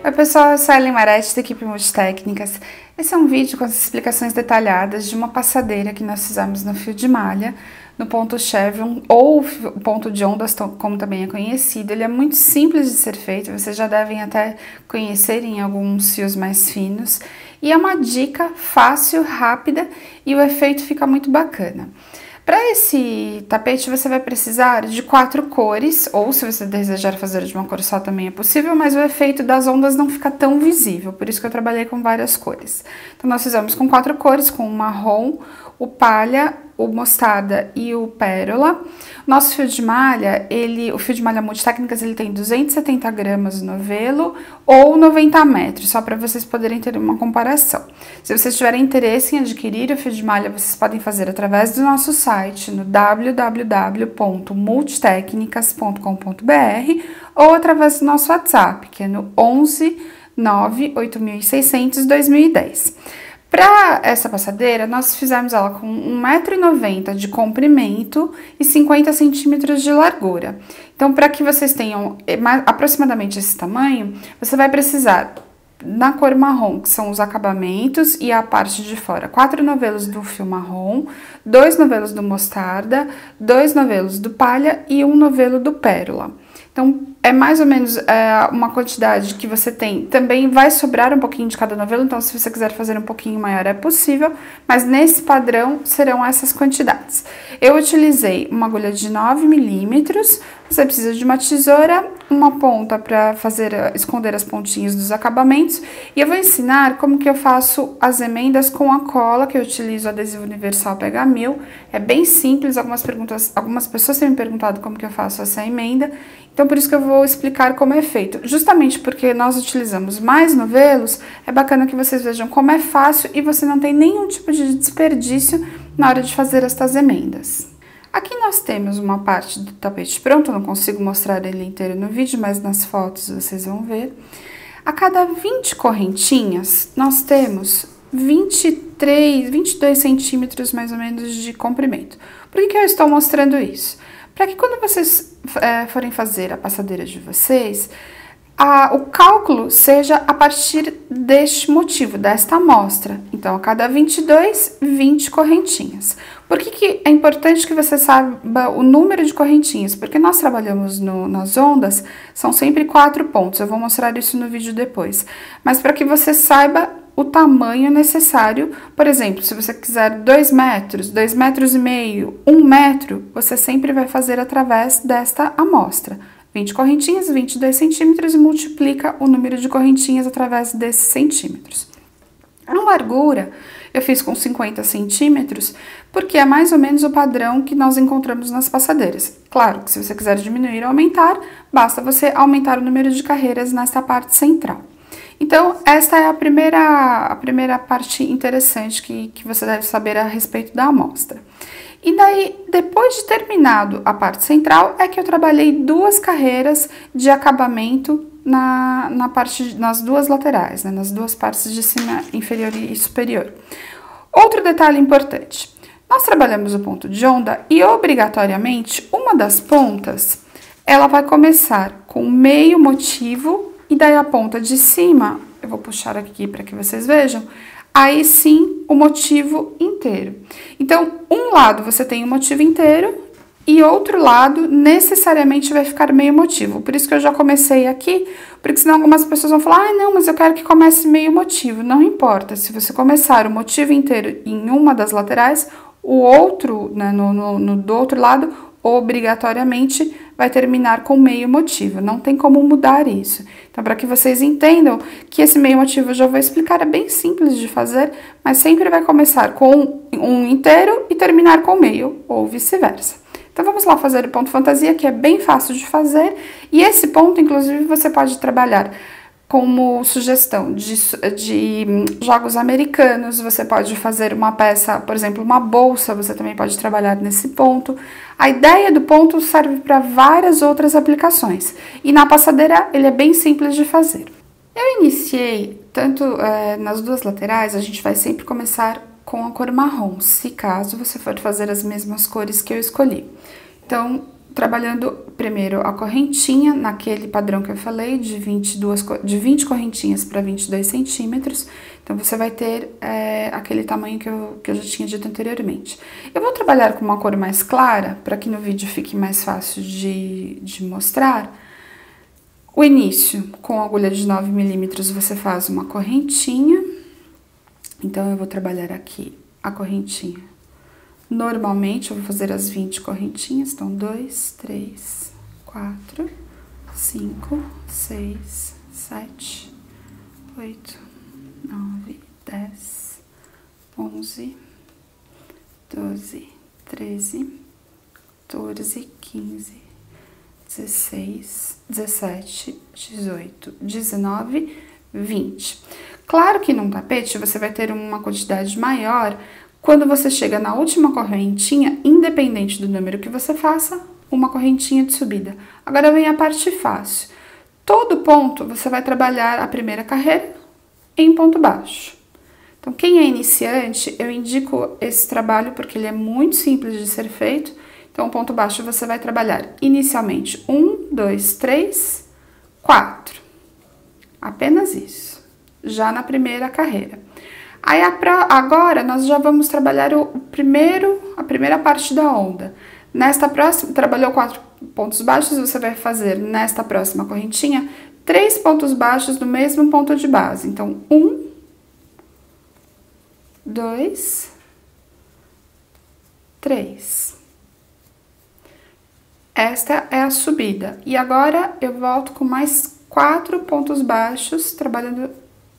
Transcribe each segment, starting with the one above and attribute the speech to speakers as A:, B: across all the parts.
A: Oi pessoal, eu sou a Ellen Marete da equipe Multitécnicas. Esse é um vídeo com as explicações detalhadas de uma passadeira que nós fizemos no fio de malha, no ponto chevron ou ponto de ondas, como também é conhecido. Ele é muito simples de ser feito, vocês já devem até conhecer em alguns fios mais finos. E é uma dica fácil, rápida e o efeito fica muito bacana. Para esse tapete você vai precisar de 4 cores, ou se você desejar fazer de uma cor só também é possível, mas o efeito das ondas não fica tão visível, por isso que eu trabalhei com várias cores. Então nós fizemos com 4 cores, com o marrom, o palha, o mostarda e o pérola. Nosso fio de malha, o fio de malha Multitécnicas, ele tem 270 gramas no novelo ou 90 metros, só para vocês poderem ter uma comparação. Se vocês tiverem interesse em adquirir o fio de malha, vocês podem fazer através do nosso site no www.multitecnicas.com.br ou através do nosso WhatsApp, que é no 11 98600 2010. Para essa passadeira, nós fizemos ela com 1,90 m de comprimento e 50 centímetros de largura. Então, para que vocês tenham aproximadamente esse tamanho, você vai precisar, na cor marrom, que são os acabamentos e a parte de fora, 4 novelos do fio marrom, 2 novelos do mostarda, 2 novelos do palha e 1 novelo do pérola. Então, é mais ou menos uma quantidade que você tem. Também vai sobrar um pouquinho de cada novelo, então se você quiser fazer um pouquinho maior é possível, mas nesse padrão serão essas quantidades. Eu utilizei uma agulha de 9 milímetros, você precisa de uma tesoura, uma ponta para esconder as pontinhas dos acabamentos, e eu vou ensinar como que eu faço as emendas com a cola, que eu utilizo o adesivo universal Pega 1000. É bem simples, algumas pessoas têm me perguntado como que eu faço essa emenda, então por isso que eu vou explicar como é feito. Justamente porque nós utilizamos mais novelos, é bacana que vocês vejam como é fácil e você não tem nenhum tipo de desperdício na hora de fazer estas emendas. Aqui nós temos uma parte do tapete pronto, eu não consigo mostrar ele inteiro no vídeo, mas nas fotos vocês vão ver. A cada 20 correntinhas, nós temos 22 centímetros mais ou menos de comprimento. Por que eu estou mostrando isso? Para que quando vocês forem fazer a passadeira de vocês, o cálculo seja a partir deste motivo, desta amostra. Então, a cada 22, 20 correntinhas. Por que é importante que você saiba o número de correntinhas? Porque nós trabalhamos nas ondas, são sempre 4 pontos. Eu vou mostrar isso no vídeo depois. Mas para que você saiba o tamanho necessário, por exemplo, se você quiser 2 metros, 2,5 metros, 1 metro, você sempre vai fazer através desta amostra. 20 correntinhas, 22 centímetros e multiplica o número de correntinhas através desses centímetros. A largura eu fiz com 50 centímetros, porque é mais ou menos o padrão que nós encontramos nas passadeiras. Claro que se você quiser diminuir ou aumentar, basta você aumentar o número de carreiras nesta parte central. Então, esta é a primeira parte interessante que você deve saber a respeito da amostra. E daí, depois de terminado a parte central, é que eu trabalhei 2 carreiras de acabamento nas duas laterais, né, nas duas partes de cima, inferior e superior. Outro detalhe importante, nós trabalhamos o ponto de onda e, obrigatoriamente, uma das pontas, ela vai começar com meio motivo. E daí a ponta de cima, eu vou puxar aqui para que vocês vejam, aí sim o motivo inteiro. Então, um lado você tem o motivo inteiro e outro lado necessariamente vai ficar meio motivo. Por isso que eu já comecei aqui, porque senão algumas pessoas vão falar, ah, não, mas eu quero que comece meio motivo. Não importa, se você começar o motivo inteiro em uma das laterais, o outro, né, do outro lado, obrigatoriamente vai terminar com meio motivo, não tem como mudar isso. Então, para que vocês entendam que esse meio motivo eu já vou explicar, é bem simples de fazer, mas sempre vai começar com um inteiro e terminar com meio, ou vice-versa. Então, vamos lá fazer o ponto fantasia, que é bem fácil de fazer, e esse ponto, inclusive, você pode trabalhar como sugestão de jogos americanos, você pode fazer uma peça, por exemplo, uma bolsa, você também pode trabalhar nesse ponto. A ideia do ponto serve para várias outras aplicações, e na passadeira ele é bem simples de fazer. Eu iniciei, tanto nas duas laterais, a gente vai sempre começar com a cor marrom, se caso você for fazer as mesmas cores que eu escolhi. Então, trabalhando primeiro a correntinha, naquele padrão que eu falei, de 20 correntinhas para 22 centímetros. Então, você vai ter aquele tamanho que eu já tinha dito anteriormente. Eu vou trabalhar com uma cor mais clara, para que no vídeo fique mais fácil de mostrar. O início, com agulha de 9 milímetros, você faz uma correntinha. Então, eu vou trabalhar aqui a correntinha. Normalmente, eu vou fazer as 20 correntinhas. Então, 2, 3, 4, 5, 6, 7, 8, 9, 10, 11, 12, 13, 14, 15, 16, 17, 18, 19, 20. Claro que num tapete você vai ter uma quantidade maior quando você chega na última correntinha, independente do número que você faça, uma correntinha de subida. Agora vem a parte fácil. Todo ponto você vai trabalhar a primeira carreira em ponto baixo. Então, quem é iniciante, eu indico esse trabalho porque ele é muito simples de ser feito. Então, o ponto baixo você vai trabalhar inicialmente 1, 2, 3, 4. Apenas isso, já na primeira carreira. Aí, agora, nós já vamos trabalhar a primeira parte da onda. Nesta próxima, trabalhou 4 pontos baixos, você vai fazer nesta próxima correntinha 3 pontos baixos no mesmo ponto de base. Então, 1, 2, 3. Esta é a subida. E agora, eu volto com mais 4 pontos baixos, trabalhando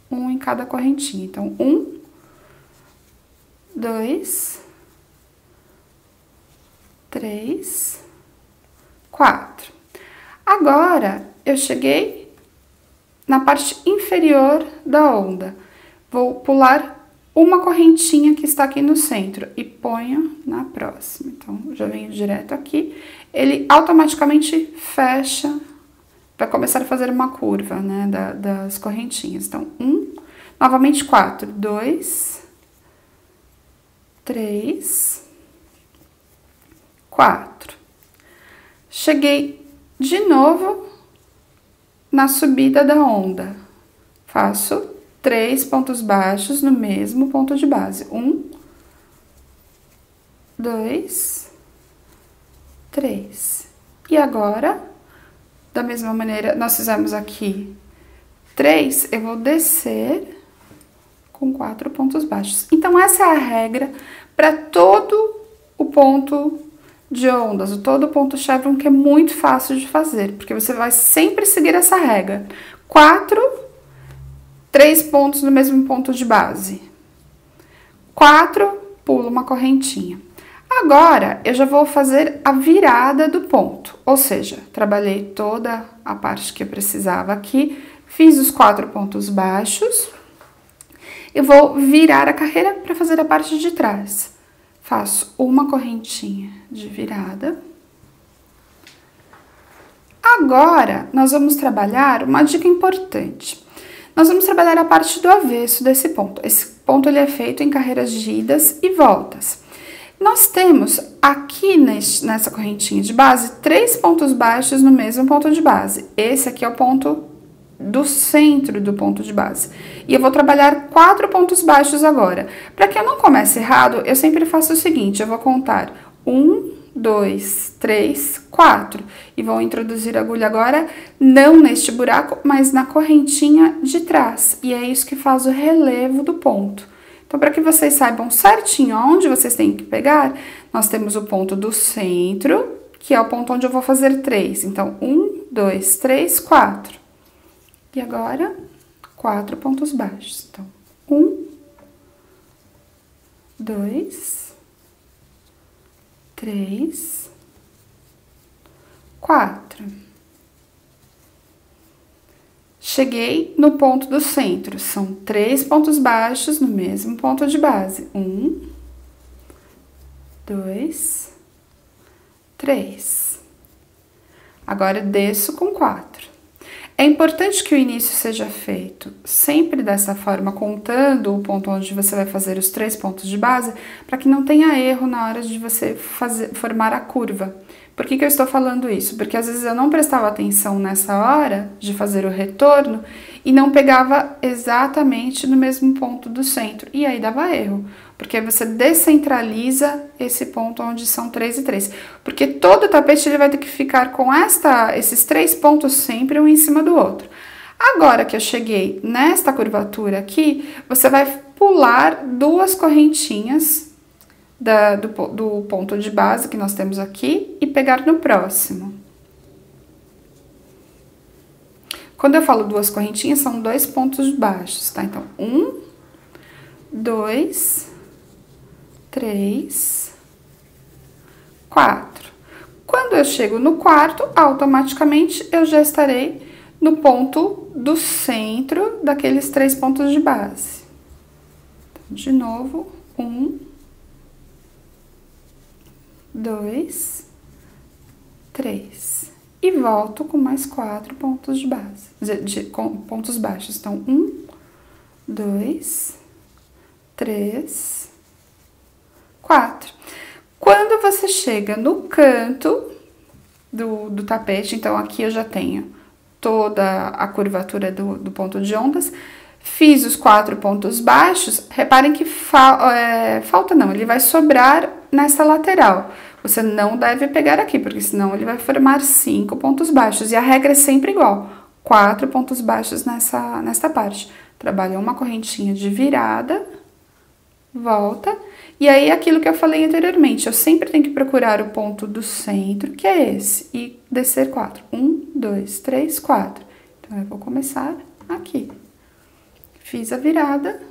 A: um em cada correntinha. Então, 1, 2, 3, 4. Agora, eu cheguei na parte inferior da onda. Vou pular uma correntinha que está aqui no centro e ponho na próxima. Então, já venho direto aqui. Ele automaticamente fecha. Vai começar a fazer uma curva, né, das correntinhas. Então, 1, novamente 4, 2, 3, 4. Cheguei de novo na subida da onda. Faço 3 pontos baixos no mesmo ponto de base. 1, 2, 3. E agora, da mesma maneira, nós fizemos aqui 3, eu vou descer com 4 pontos baixos. Então, essa é a regra para todo o ponto de ondas, todo o ponto chevron, que é muito fácil de fazer, porque você vai sempre seguir essa regra. 3 pontos no mesmo ponto de base. 4, pulo uma correntinha. Agora, eu já vou fazer a virada do ponto, ou seja, trabalhei toda a parte que eu precisava aqui, fiz os 4 pontos baixos, eu vou virar a carreira para fazer a parte de trás. Faço uma correntinha de virada. Agora, nós vamos trabalhar uma dica importante. Nós vamos trabalhar a parte do avesso desse ponto. Esse ponto ele é feito em carreiras de idas e voltas. Nós temos aqui nessa correntinha de base 3 pontos baixos no mesmo ponto de base. Esse aqui é o ponto do centro do ponto de base. E eu vou trabalhar 4 pontos baixos agora. Para que eu não comece errado, eu sempre faço o seguinte, eu vou contar 1, 2, 3, 4. E vou introduzir a agulha agora, não neste buraco, mas na correntinha de trás. E é isso que faz o relevo do ponto. Então, para que vocês saibam certinho onde vocês têm que pegar, nós temos o ponto do centro, que é o ponto onde eu vou fazer 3. Então, 1, 2, 3, 4. E agora, 4 pontos baixos. Então, 1, 2, 3, 4. Cheguei no ponto do centro, são 3 pontos baixos no mesmo ponto de base. 1, 2, 3. Agora, eu desço com 4. É importante que o início seja feito sempre dessa forma, contando o ponto onde você vai fazer os 3 pontos de base, para que não tenha erro na hora de você formar a curva. Por que eu estou falando isso? Porque às vezes eu não prestava atenção nessa hora de fazer o retorno e não pegava exatamente no mesmo ponto do centro, e aí dava erro. Porque você descentraliza esse ponto onde são 3 e 3. Porque todo tapete ele vai ter que ficar com esses 3 pontos sempre um em cima do outro. Agora que eu cheguei nesta curvatura aqui, você vai pular 2 correntinhas do ponto de base que nós temos aqui e pegar no próximo. Quando eu falo 2 correntinhas, são 2 pontos baixos, tá? Então, 1, 2... 3, 4. Quando eu chego no quarto, automaticamente eu já estarei no ponto do centro daqueles 3 pontos de base. Então, de novo, 1, 2, 3. E volto com mais 4 pontos de base, com pontos baixos. Então, 1, 2, 3, 4. Quando você chega no canto do tapete, então aqui eu já tenho toda a curvatura do ponto de ondas, fiz os 4 pontos baixos, reparem que falta não, ele vai sobrar nessa lateral. Você não deve pegar aqui, porque senão ele vai formar 5 pontos baixos, e a regra é sempre igual, 4 pontos baixos nesta parte. Trabalha uma correntinha de virada, volta, e aí aquilo que eu falei anteriormente, eu sempre tenho que procurar o ponto do centro, que é esse, e descer 4. 1, 2, 3, 4. Então, eu vou começar aqui. Fiz a virada.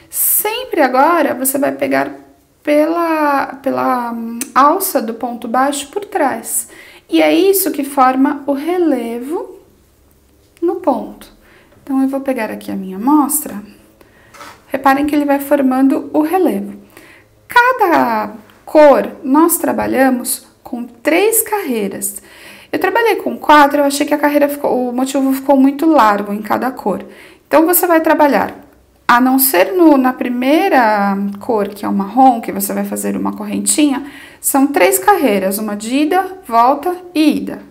A: Sempre agora, você vai pegar pela alça do ponto baixo por trás. E é isso que forma o relevo no ponto. Então, eu vou pegar aqui a minha amostra. Reparem que ele vai formando o relevo. Cada cor, nós trabalhamos com 3 carreiras. Eu trabalhei com 4, eu achei que o motivo ficou muito largo em cada cor. Então, você vai trabalhar, a não ser na primeira cor, que é o marrom, que você vai fazer uma correntinha, são 3 carreiras, uma de ida, volta e ida.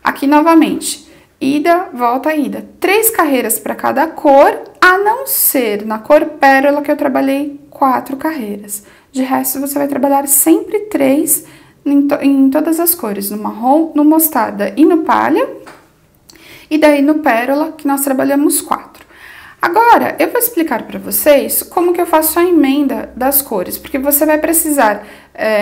A: Aqui, novamente, ida, volta, ida. 3 carreiras para cada cor, a não ser na cor pérola, que eu trabalhei 4 carreiras. De resto, você vai trabalhar sempre 3 em todas as cores, no marrom, no mostarda e no palha. E daí no pérola, que nós trabalhamos 4. Agora, eu vou explicar para vocês como que eu faço a emenda das cores, porque você vai precisar,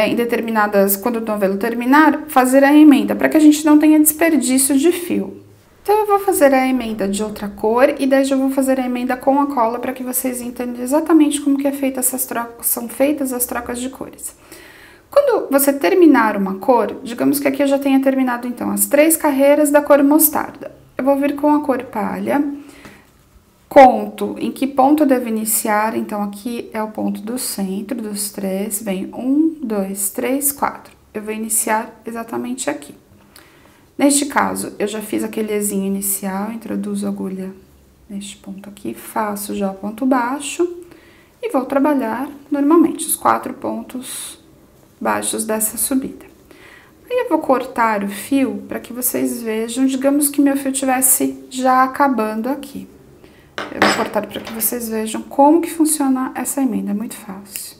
A: em determinadas, quando o novelo terminar, fazer a emenda, para que a gente não tenha desperdício de fio. Então, eu vou fazer a emenda de outra cor e daí eu vou fazer a emenda com a cola para que vocês entendam exatamente como que é feita são feitas as trocas de cores. Quando você terminar uma cor, digamos que aqui eu já tenha terminado, então, as 3 carreiras da cor mostarda. Eu vou vir com a cor palha, conto em que ponto eu devo iniciar, então, aqui é o ponto do centro dos 3, vem 1, 2, 3, 4. Eu vou iniciar exatamente aqui. Neste caso, eu já fiz aquele ezinho inicial, introduzo a agulha neste ponto aqui, faço já o ponto baixo e vou trabalhar normalmente os 4 pontos baixos dessa subida. Aí eu vou cortar o fio para que vocês vejam, digamos que meu fio estivesse já acabando aqui. Eu vou cortar para que vocês vejam como que funciona essa emenda, é muito fácil.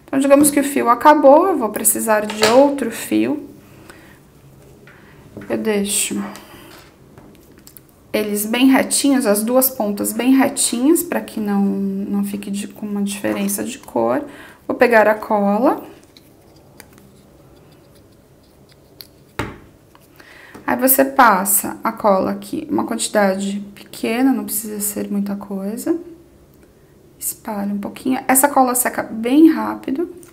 A: Então, digamos que o fio acabou, eu vou precisar de outro fio. Eu deixo eles bem retinhos, as 2 pontas bem retinhas, para que não fique com uma diferença de cor. Vou pegar a cola. Aí, você passa a cola aqui, uma quantidade pequena, não precisa ser muita coisa. Espalha um pouquinho. Essa cola seca bem rápido.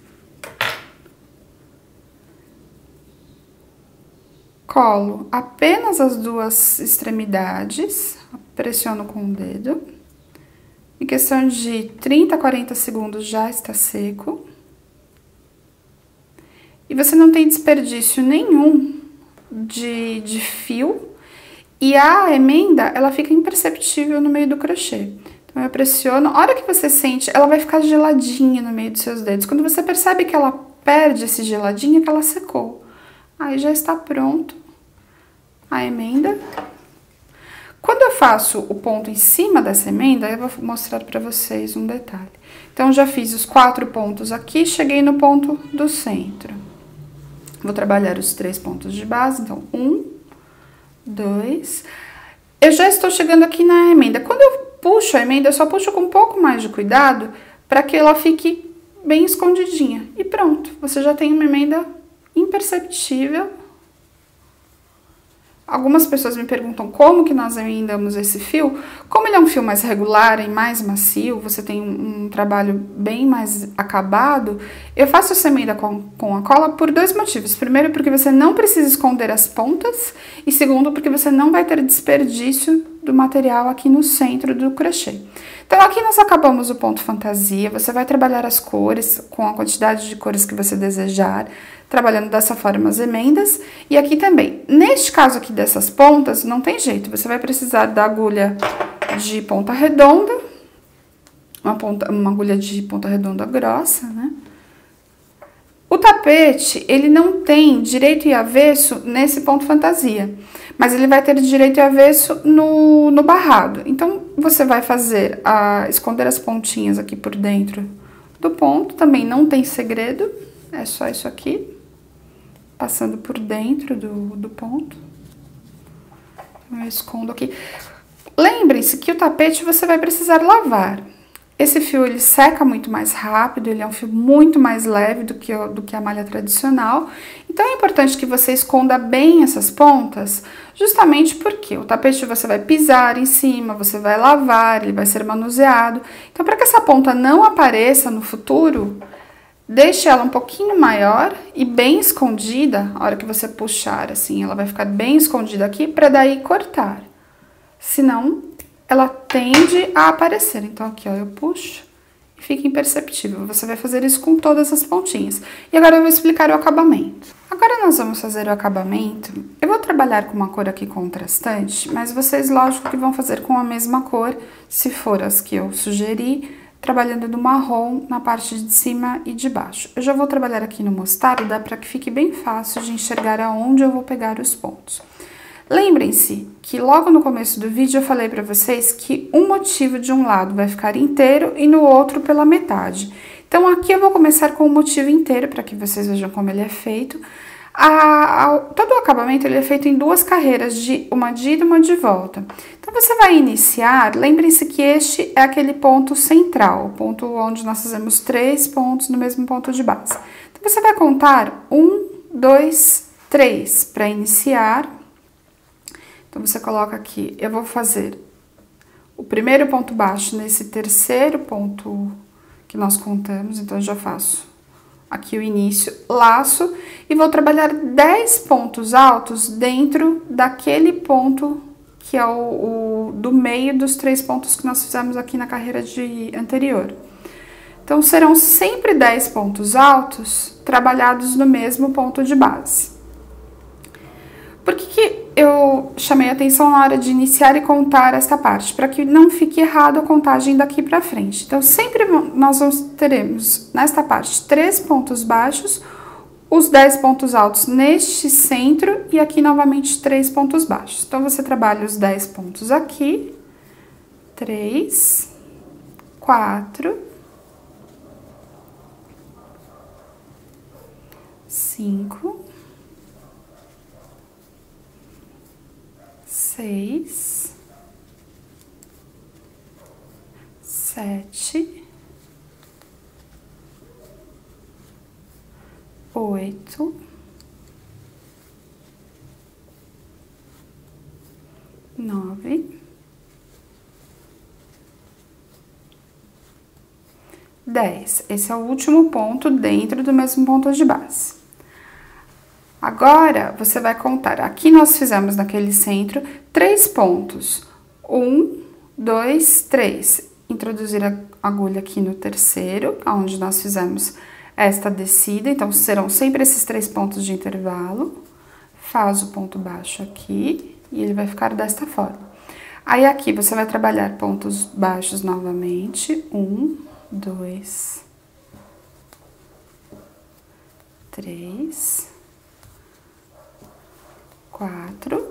A: Colo apenas as 2 extremidades, pressiono com o dedo. Em questão de 30 a 40 segundos já está seco. E você não tem desperdício nenhum de fio. E a emenda, ela fica imperceptível no meio do crochê. Então, eu pressiono, a hora que você sente, ela vai ficar geladinha no meio dos seus dedos. Quando você percebe que ela perde esse geladinho, é que ela secou. Aí já está pronto a emenda. Quando eu faço o ponto em cima dessa emenda, eu vou mostrar para vocês um detalhe. Então, já fiz os 4 pontos aqui, cheguei no ponto do centro. Vou trabalhar os 3 pontos de base, então, 1, 2... Eu já estou chegando aqui na emenda. Quando eu puxo a emenda, eu só puxo com um pouco mais de cuidado para que ela fique bem escondidinha. E pronto, você já tem uma emenda imperceptível. Algumas pessoas me perguntam como que nós emendamos esse fio. Como ele é um fio mais regular e mais macio, você tem um trabalho bem mais acabado, eu faço essa emenda com a cola por 2 motivos. Primeiro, porque você não precisa esconder as pontas, e segundo, porque você não vai ter desperdício do material aqui no centro do crochê. Então, aqui nós acabamos o ponto fantasia, você vai trabalhar as cores com a quantidade de cores que você desejar, trabalhando dessa forma as emendas, e aqui também. Neste caso aqui dessas pontas, não tem jeito, você vai precisar da agulha de ponta redonda, uma agulha de ponta redonda grossa, né? O tapete, ele não tem direito e avesso nesse ponto fantasia, mas ele vai ter direito e avesso no barrado. Então, você vai fazer, esconder as pontinhas aqui por dentro do ponto, também não tem segredo, é só isso aqui, passando por dentro do ponto. Então, eu escondo aqui. Lembrem-se que o tapete você vai precisar lavar. Esse fio, ele seca muito mais rápido, ele é um fio muito mais leve do que a malha tradicional. Então, é importante que você esconda bem essas pontas, justamente porque o tapete você vai pisar em cima, você vai lavar, ele vai ser manuseado. Então, para que essa ponta não apareça no futuro, deixe ela um pouquinho maior e bem escondida. A hora que você puxar, assim, ela vai ficar bem escondida aqui, para daí cortar. Senão, ela tende a aparecer. Então, aqui, ó, eu puxo e fica imperceptível. Você vai fazer isso com todas as pontinhas. E agora eu vou explicar o acabamento. Agora nós vamos fazer o acabamento. Eu vou trabalhar com uma cor aqui contrastante, mas vocês, lógico, que vão fazer com a mesma cor, se for as que eu sugeri, trabalhando no marrom na parte de cima e de baixo. Eu já vou trabalhar aqui no mostarda para que fique bem fácil de enxergar aonde eu vou pegar os pontos. Lembrem-se que logo no começo do vídeo eu falei para vocês que um motivo de um lado vai ficar inteiro e no outro pela metade. Então, aqui eu vou começar com o motivo inteiro para que vocês vejam como ele é feito. Todo o acabamento ele é feito em 2 carreiras, uma de ida e uma de volta. Então, você vai iniciar, lembrem-se que este é aquele ponto central, o ponto onde nós fazemos 3 pontos no mesmo ponto de base. Então, você vai contar 1, 2, 3 para iniciar. Então, você coloca aqui, eu vou fazer o primeiro ponto baixo nesse terceiro ponto que nós contamos, então eu já faço aqui o início, laço, e vou trabalhar 10 pontos altos dentro daquele ponto que é do meio dos 3 pontos que nós fizemos aqui na carreira anterior. Então, serão sempre 10 pontos altos trabalhados no mesmo ponto de base. Por que eu chamei a atenção na hora de iniciar e contar esta parte? Para que não fique errado a contagem daqui para frente. Então, sempre nós teremos nesta parte 3 pontos baixos, os 10 pontos altos neste centro e aqui novamente 3 pontos baixos. Então, você trabalha os 10 pontos aqui, 3, 4, 5, 6, 7, 8, 9, 10. Esse é o último ponto dentro do mesmo ponto de base. Agora, você vai contar, aqui nós fizemos naquele centro 3 pontos, 1, 2, 3, introduzir a agulha aqui no terceiro, onde nós fizemos esta descida, então serão sempre esses 3 pontos de intervalo, faz o ponto baixo aqui, e ele vai ficar desta forma. Aí aqui você vai trabalhar pontos baixos novamente, 1, 2, 3, 4,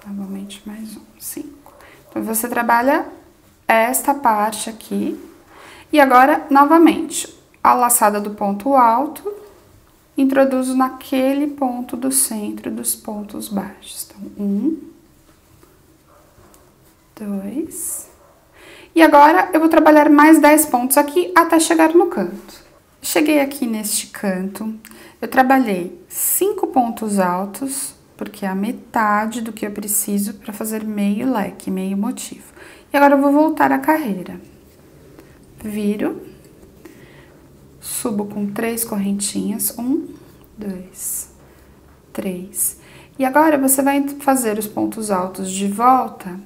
A: novamente mais 1, 5. Então, você trabalha esta parte aqui, e agora, novamente, a laçada do ponto alto, introduzo naquele ponto do centro dos pontos baixos. Então, 1, 2, e agora eu vou trabalhar mais 10 pontos aqui até chegar no canto. Cheguei aqui neste canto, eu trabalhei 5 pontos altos, porque é a metade do que eu preciso para fazer meio leque, meio motivo. E agora eu vou voltar a carreira. Viro, subo com 3 correntinhas, 1, 2, 3. E agora você vai fazer os pontos altos de volta,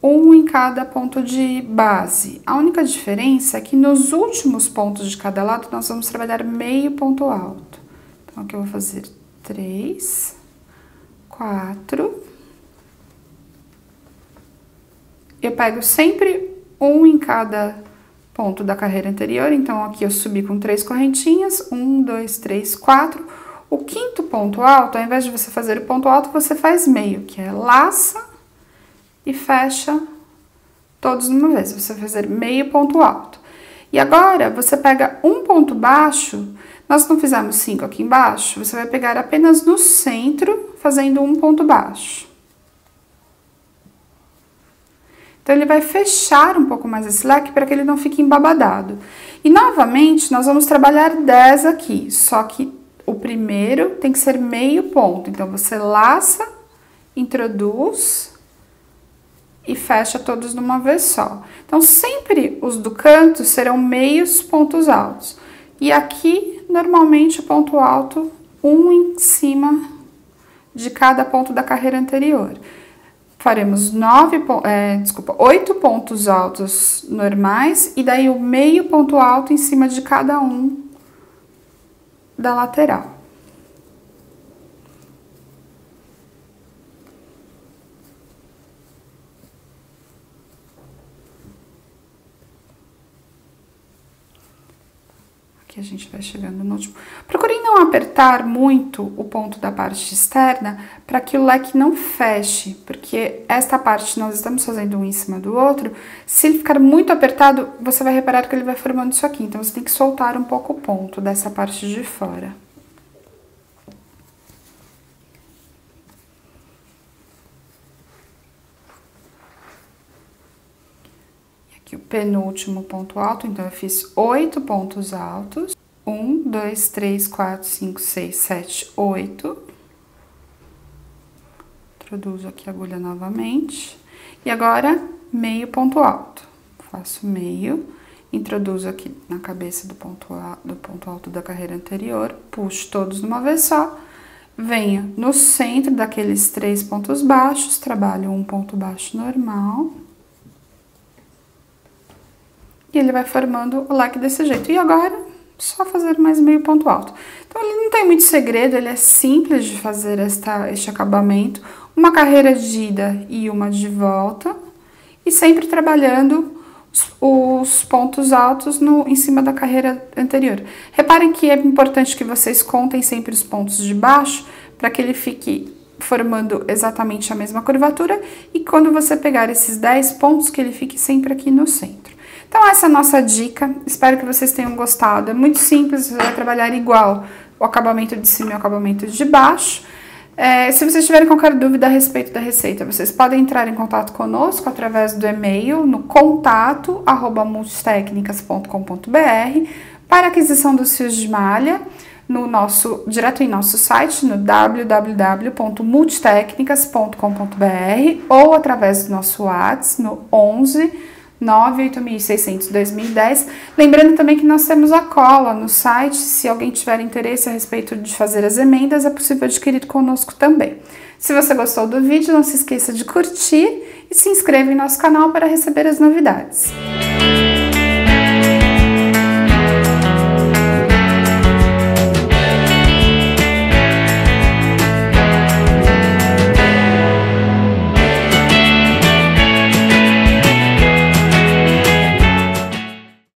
A: um em cada ponto de base. A única diferença é que nos últimos pontos de cada lado, nós vamos trabalhar meio ponto alto. Então, aqui eu vou fazer 3, 4. Eu pego sempre um em cada ponto da carreira anterior, então, aqui eu subi com 3 correntinhas, 1, 2, 3, 4. O quinto ponto alto, ao invés de você fazer o ponto alto, você faz meio, que é laça e fecha todos de uma vez. Você vai fazer meio ponto alto. E agora, você pega um ponto baixo, nós não fizemos 5 aqui embaixo, você vai pegar apenas no centro, fazendo um ponto baixo. Então, ele vai fechar um pouco mais esse leque para que ele não fique embabadado. E, novamente, nós vamos trabalhar 10 aqui, só que o primeiro tem que ser meio ponto. Então, você laça, introduz e fecha todos de uma vez só. Então, sempre os do canto serão meios pontos altos. E aqui, normalmente, o ponto alto, um em cima de cada ponto da carreira anterior. Faremos 8 pontos altos normais, e daí o meio ponto alto em cima de cada um da lateral. Aqui a gente vai chegando no último. Procurem não apertar muito o ponto da parte externa para que o leque não feche, porque esta parte nós estamos fazendo um em cima do outro. Se ele ficar muito apertado, você vai reparar que ele vai formando isso aqui. Então, você tem que soltar um pouco o ponto dessa parte de fora. Aqui o penúltimo ponto alto, então eu fiz 8 pontos altos. 1, 2, 3, 4, 5, 6, 7, 8. Introduzo aqui a agulha novamente. E agora, meio ponto alto. Faço meio, introduzo aqui na cabeça do ponto alto da carreira anterior, puxo todos de uma vez só. Venho no centro daqueles 3 pontos baixos, trabalho um ponto baixo normal. E ele vai formando o leque desse jeito. E agora, só fazer mais meio ponto alto. Então, ele não tem muito segredo, ele é simples de fazer este acabamento. Uma carreira de ida e uma de volta. E sempre trabalhando os pontos altos em cima da carreira anterior. Reparem que é importante que vocês contem sempre os pontos de baixo, para que ele fique formando exatamente a mesma curvatura. E quando você pegar esses 10 pontos, que ele fique sempre aqui no centro. Então, essa é a nossa dica, espero que vocês tenham gostado. É muito simples, você vai trabalhar igual o acabamento de cima e o acabamento de baixo. Se vocês tiverem qualquer dúvida a respeito da receita, vocês podem entrar em contato conosco através do e-mail no contato@multitecnicas.com.br para aquisição dos fios de malha direto em nosso site no www.multitecnicas.com.br ou através do nosso WhatsApp no 11 98600-2010. Lembrando também que nós temos a cola no site, se alguém tiver interesse a respeito de fazer as emendas, é possível adquirir conosco também. Se você gostou do vídeo, não se esqueça de curtir e se inscreva em nosso canal para receber as novidades.